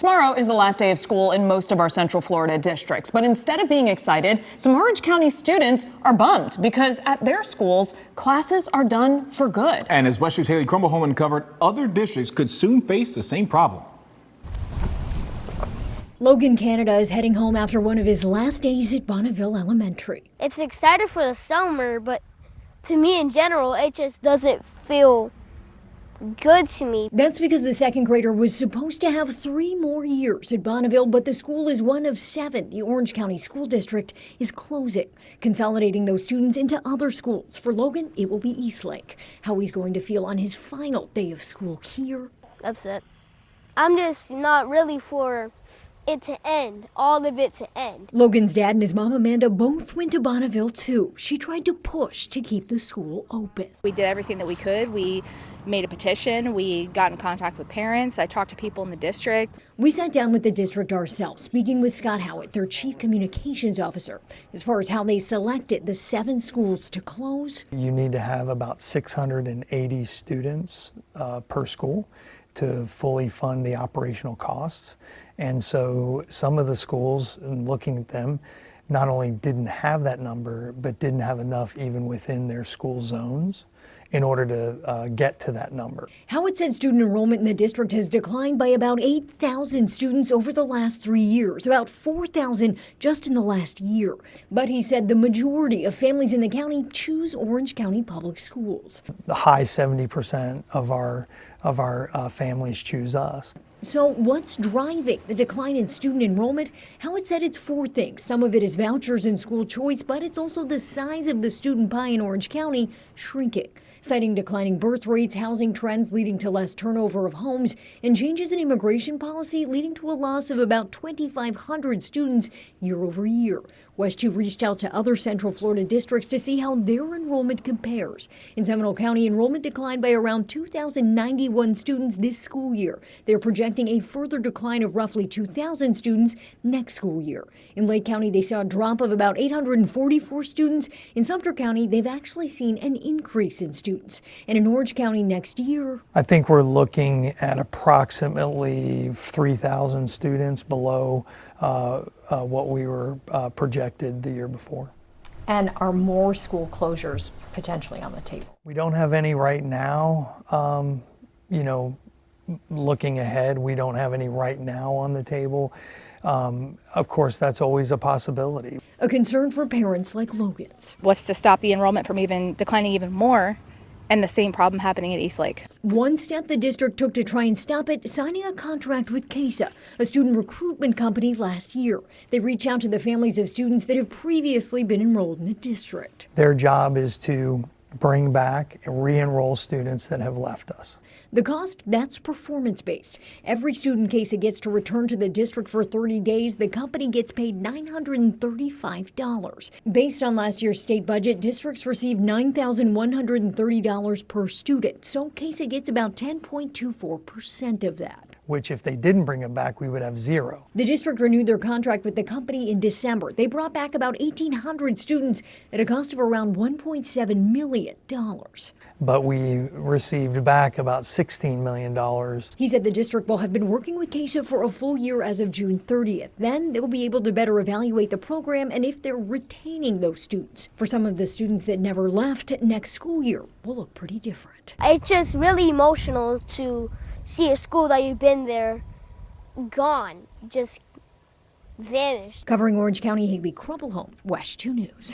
Tomorrow is the last day of school in most of our Central Florida districts, but instead of being excited, some Orange County students are bummed because at their schools, classes are done for good. And as West 2's Haley Crumblehome uncovered, other districts could soon face the same problem. Logan Canada is heading home after one of his last days at Bonneville Elementary. It's excited for the summer, but to me in general, it just doesn't feel good to me. That's because the second grader was supposed to have 3 more years at Bonneville, but the school is one of 7 the Orange County School District is closing, consolidating those students into other schools. For Logan, it will be Eastlake. How he's going to feel on his final day of school here. Upset. I'm just not really for it to end, all of it to end. Logan's dad and his mom Amanda both went to Bonneville too. She tried to push to keep the school open. We did everything that we could. We made a petition. We got in contact with parents. I talked to people in the district. We sat down with the district ourselves, speaking with Scott Howitt, their chief communications officer, as far as how they selected the 7 schools to close. You need to have about 680 students per school to fully fund the operational costs. And so some of the schools, in looking at them, not only didn't have that number, but didn't have enough even within their school zones in order to get to that number. Howitt said student enrollment in the district has declined by about 8,000 students over the last 3 years, about 4,000 just in the last year. But he said the majority of families in the county choose Orange County Public Schools. The high 70% of our families choose us. So what's driving the decline in student enrollment? Howitt said it's 4 things. Some of it is vouchers and school choice, but it's also the size of the student pie in Orange County shrinking, citing declining birth rates, housing trends leading to less turnover of homes, and changes in immigration policy leading to a loss of about 2,500 students year over year. West 2 reached out to other Central Florida districts to see how their enrollment compares. In Seminole County, enrollment declined by around 2,091 students this school year. They're projecting a further decline of roughly 2,000 students next school year. In Lake County, they saw a drop of about 844 students. In Sumter County, they've actually seen an increase in students. And in Orange County next year, I think we're looking at approximately 3,000 students below what we were projected the year before. And are more school closures potentially on the table? We don't have any right now. Looking ahead, we don't have any right now on the table. Of course, that's always a possibility. A concern for parents like Logan's. What's to stop the enrollment from even declining even more, and the same problem happening at Eastlake? One step the district took to try and stop it, signing a contract with CASA, a student recruitment company, last year. They reach out to the families of students that have previously been enrolled in the district. Their job is to bring back and re-enroll students that have left us. The cost, that's performance-based. Every student CASA gets to return to the district for 30 days. The company gets paid $935. Based on last year's state budget, districts receive $9,130 per student. So CASA gets about 10.24% of that. Which if they didn't bring them back, we would have 0. The district renewed their contract with the company in December. They brought back about 1,800 students at a cost of around $1.7 million. But we received back about $16 million. He said the district will have been working with CASA for a full year as of June 30th. Then they'll be able to better evaluate the program and if they're retaining those students. For some of the students that never left, next school year will look pretty different. It's just really emotional to see a school that you've been there gone, just vanished. Covering Orange County, Haley Crumblehome, West 2 News.